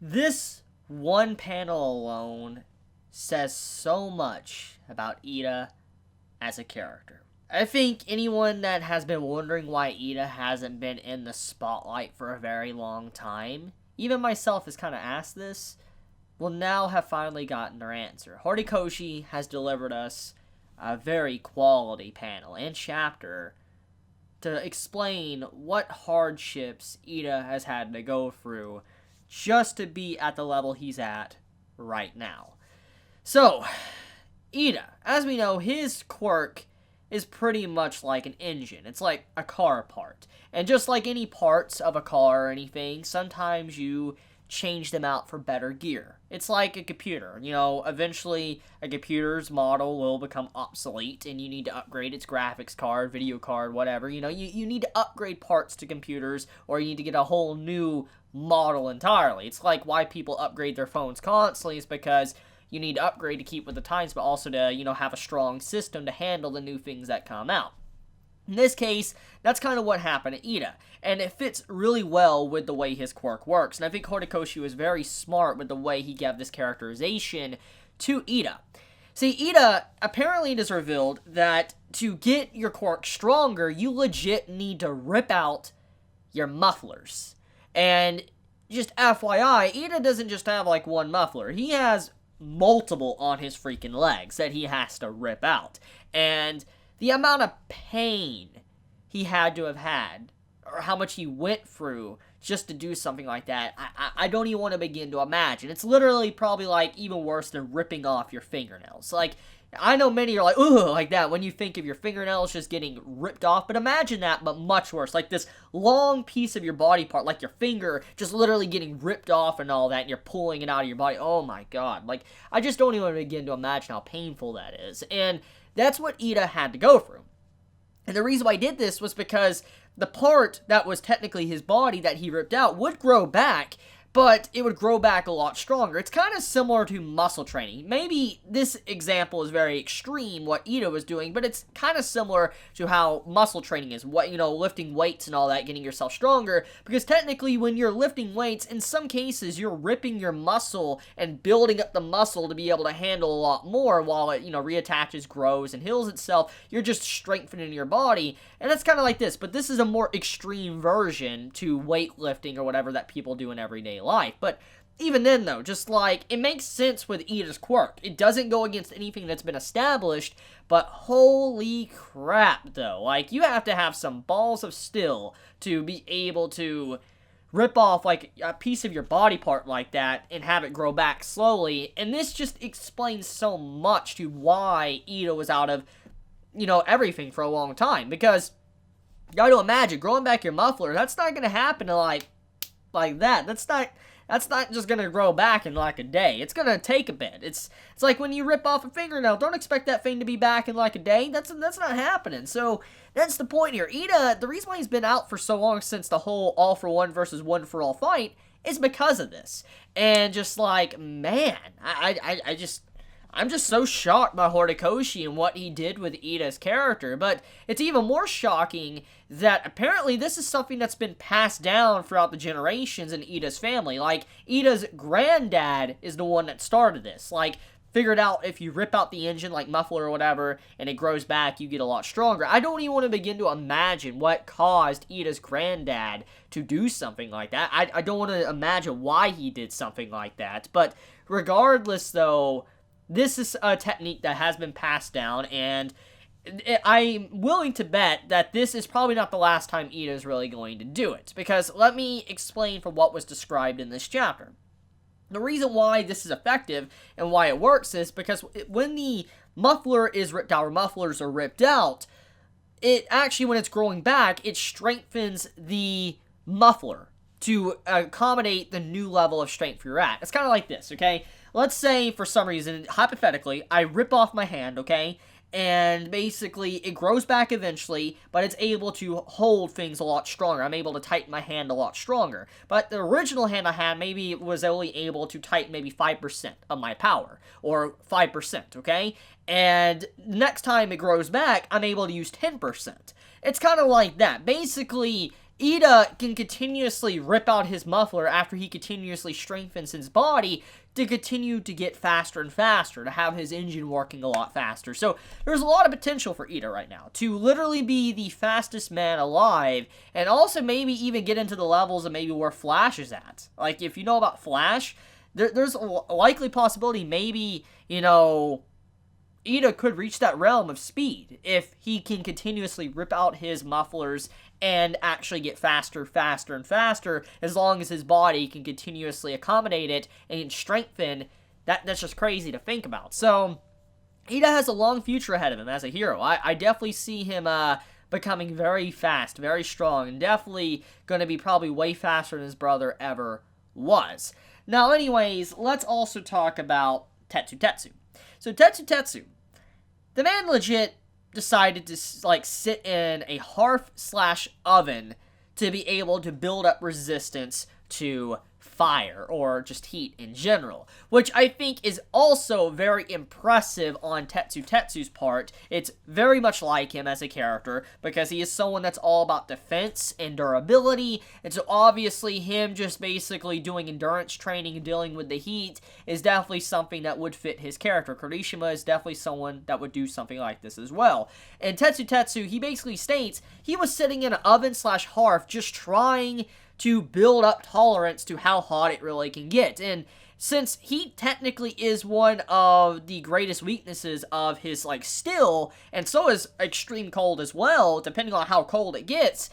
This one panel alone says so much about Ida as a character. I think anyone that has been wondering why Ida hasn't been in the spotlight for a very long time, even myself has kind of asked this, will now have finally gotten their answer. Horikoshi has delivered us a very quality panel and chapter to explain what hardships Ida has had to go through just to be at the level he's at right now. So, Ida, as we know, his quirk is pretty much like an engine. It's like a car part. And just like any parts of a car or anything, sometimes you change them out for better gear. It's like a computer. You know, eventually a computer's model will become obsolete and you need to upgrade its graphics card, video card, whatever. You know, you need to upgrade parts to computers or you need to get a whole new model entirely. It's like why people upgrade their phones constantly is because you need to upgrade to keep with the times, but also to, you know, have a strong system to handle the new things that come out. In this case, that's kind of what happened to Ida, and it fits really well with the way his quirk works, and I think Horikoshi was very smart with the way he gave this characterization to Ida. See, Ida, apparently it is revealed that to get your quirk stronger, you legit need to rip out your mufflers. And just FYI, Ida doesn't just have like one muffler, he has multiple on his freaking legs that he has to rip out. And the amount of pain he had to have had, or how much he went through just to do something like that, I don't even want to begin to imagine. It's literally probably like even worse than ripping off your fingernails. Like, I know many are like, ugh, like that when you think of your fingernails just getting ripped off, but imagine that, but much worse. Like this long piece of your body part, like your finger, just literally getting ripped off and all that, and you're pulling it out of your body. Oh my god. Like, I just don't even begin to imagine how painful that is. And that's what Ida had to go through. And the reason why I did this was because the part that was technically his body that he ripped out would grow back, but it would grow back a lot stronger. It's kind of similar to muscle training. Maybe this example is very extreme, what Ida was doing, but it's kind of similar to how muscle training is. What, you know, lifting weights and all that, getting yourself stronger, because technically when you're lifting weights, in some cases, you're ripping your muscle and building up the muscle to be able to handle a lot more while it, you know, reattaches, grows, and heals itself. You're just strengthening your body, and it's kind of like this, but this is a more extreme version to weightlifting or whatever that people do in everyday life. But even then though, just like, it makes sense with Ida's quirk. It doesn't go against anything that's been established, but holy crap though. Like, you have to have some balls of steel to be able to rip off like a piece of your body part like that and have it grow back slowly. And this just explains so much to why Ida was out of, you know, everything for a long time. Because you gotta imagine, growing back your muffler, that's not gonna happen like that. That's not just gonna grow back in like a day. It's gonna take a bit. It's like when you rip off a fingernail. Don't expect that thing to be back in like a day. That's not happening. So that's the point here. Ida, the reason why he's been out for so long since the whole all for one versus one for all fight is because of this. And just like, man, I'm just so shocked by Horikoshi and what he did with Ida's character, but it's even more shocking that apparently this is something that's been passed down throughout the generations in Ida's family. Like, Ida's granddad is the one that started this. Like, figured out if you rip out the engine, like muffler or whatever, and it grows back, you get a lot stronger. I don't even want to begin to imagine what caused Ida's granddad to do something like that. I don't want to imagine why he did something like that, but regardless though, this is a technique that has been passed down, and I'm willing to bet that this is probably not the last time Ida is really going to do it, because let me explain from what was described in this chapter. The reason why this is effective and why it works is because when the muffler is ripped out, or mufflers are ripped out, it actually, when it's growing back, it strengthens the muffler to accommodate the new level of strength you're at. It's kind of like this, okay? Let's say, for some reason, hypothetically, I rip off my hand, okay? And basically, it grows back eventually, but it's able to hold things a lot stronger. I'm able to tighten my hand a lot stronger. But the original hand I had maybe was only able to tighten maybe 5% of my power, or 5%, okay? And next time it grows back, I'm able to use 10%. It's kind of like that. Basically, Ida can continuously rip out his muffler after he continuously strengthens his body to continue to get faster and faster, to have his engine working a lot faster. So there's a lot of potential for Ida right now to literally be the fastest man alive, and also maybe even get into the levels of maybe where Flash is at. Like, if you know about Flash, there's a likely possibility maybe, Ida could reach that realm of speed if he can continuously rip out his mufflers and actually get faster, faster, and faster, as long as his body can continuously accommodate it and strengthen. That's just crazy to think about. So, Ida has a long future ahead of him as a hero. I definitely see him becoming very fast, very strong, and definitely going to be probably way faster than his brother ever was. Now, anyways, let's also talk about Tetsu. So, Tetsu, the man legit decided to, sit in a hearth/oven to be able to build up resistance to fire, or just heat in general, which I think is also very impressive on Tetsu's part. It's very much like him as a character, because he is someone that's all about defense and durability, and so obviously him just basically doing endurance training and dealing with the heat is definitely something that would fit his character. Kirishima is definitely someone that would do something like this as well. And Tetsu, he basically states he was sitting in an oven/hearth just trying to build up tolerance to how hot it really can get. And since heat technically is one of the greatest weaknesses of his, still, and so is extreme cold as well, depending on how cold it gets,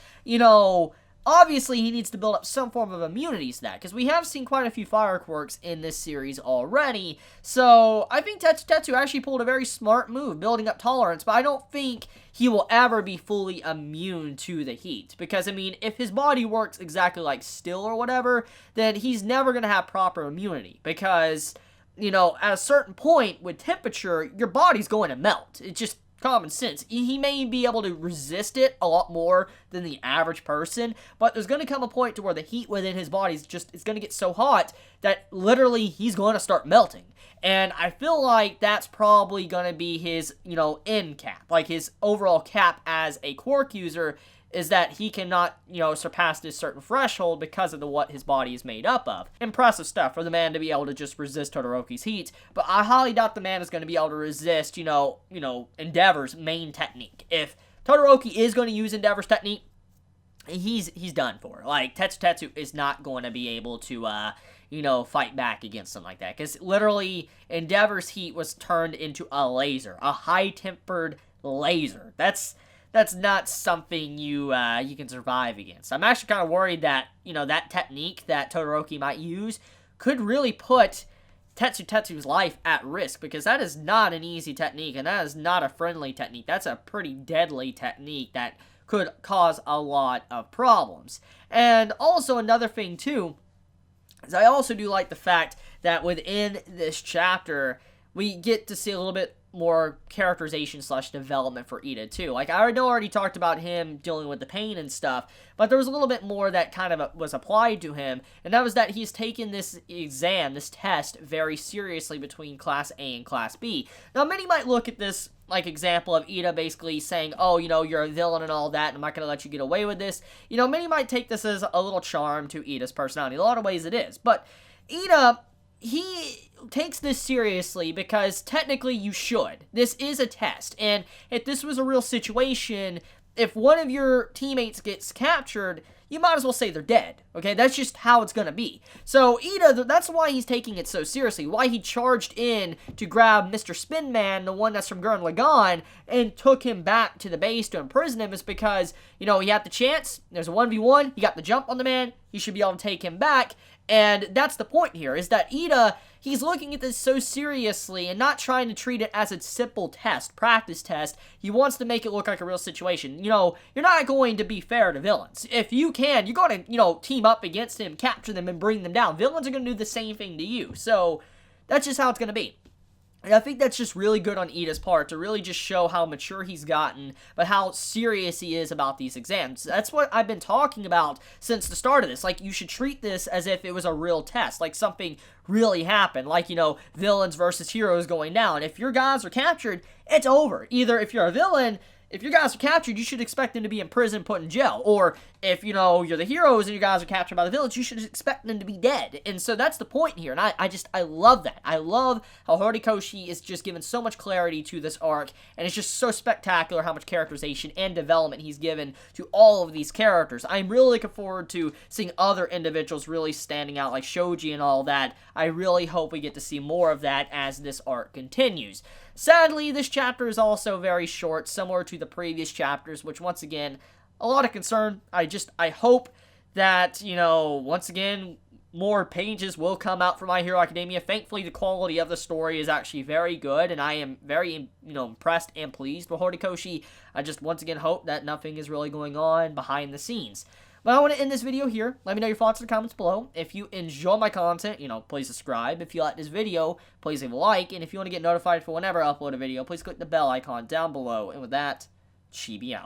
obviously he needs to build up some form of immunity to that, because we have seen quite a few fireworks in this series already. So I think Tetsu actually pulled a very smart move, building up tolerance, but I don't think he will ever be fully immune to the heat. Because, if his body works exactly like steel or whatever, then he's never going to have proper immunity. Because, at a certain point with temperature, your body's going to melt. It's just common sense. He may be able to resist it a lot more than the average person, but there's going to come a point to where the heat within his body is going to get so hot that literally he's going to start melting. And I feel like that's probably going to be his, end cap. Like, his overall cap as a Quark user is that he cannot, surpass this certain threshold because of what his body is made up of. Impressive stuff for the man to be able to just resist Todoroki's heat, but I highly doubt the man is going to be able to resist, Endeavor's main technique. If Todoroki is going to use Endeavor's technique, he's done for. Like, Tetsu is not going to be able to, fight back against something like that. Because literally, Endeavor's heat was turned into a laser. A high-tempered laser. That's not something you can survive against. I'm actually kind of worried that, that technique that Todoroki might use could really put Tetsu's life at risk, because that is not an easy technique, and that is not a friendly technique. That's a pretty deadly technique that could cause a lot of problems. And also another thing, too, is I also do like the fact that within this chapter, we get to see a little bit more characterization/development for Ida, too. Like, I already talked about him dealing with the pain and stuff, but there was a little bit more that kind of was applied to him, and that was that he's taken this exam, this test, very seriously between Class A and Class B. Now, many might look at this, example of Ida basically saying, oh, you're a villain and all that, and I'm not going to let you get away with this. Many might take this as a little charm to Ida's personality. In a lot of ways it is, but Ida, he takes this seriously because technically you should. This is a test, and if this was a real situation, if one of your teammates gets captured, you might as well say they're dead, okay? That's just how it's gonna be. So Ida, that's why he's taking it so seriously, why he charged in to grab Mr. Spinman, the one that's from Gurren Lagann, and took him back to the base to imprison him, is because, he had the chance, there's a 1v1, he got the jump on the man, he should be able to take him back, and that's the point here, is that Ida, he's looking at this so seriously and not trying to treat it as a simple test, practice test. He wants to make it look like a real situation. You're not going to be fair to villains. If you can, you're going to, team up against him, capture them, and bring them down. Villains are going to do the same thing to you. So, that's just how it's going to be. And I think that's just really good on Ida's part, to really just show how mature he's gotten, but how serious he is about these exams. That's what I've been talking about since the start of this. Like, you should treat this as if it was a real test, like something really happened, like, villains versus heroes going down. If your guys are captured, it's over. Either if you're a villain, if your guys are captured, you should expect them to be in prison, put in jail. Or if, you know, you're the heroes and your guys are captured by the village, you should expect them to be dead. And so that's the point here. And I love that. I love how Horikoshi is just given so much clarity to this arc. And it's just so spectacular how much characterization and development he's given to all of these characters. I'm really looking forward to seeing other individuals really standing out, like Shoji and all that. I really hope we get to see more of that as this arc continues. Sadly, this chapter is also very short, similar to the previous chapters, which, once again, a lot of concern. I hope that, you know, once again, more pages will come out for My Hero Academia. Thankfully, the quality of the story is actually very good, and I am very, you know, impressed and pleased with Horikoshi. I just, once again, hope that nothing is really going on behind the scenes. But I want to end this video here. Let me know your thoughts in the comments below. If you enjoy my content, you know, please subscribe. If you like this video, please leave a like. And if you want to get notified for whenever I upload a video, please click the bell icon down below. And with that, Chibi out.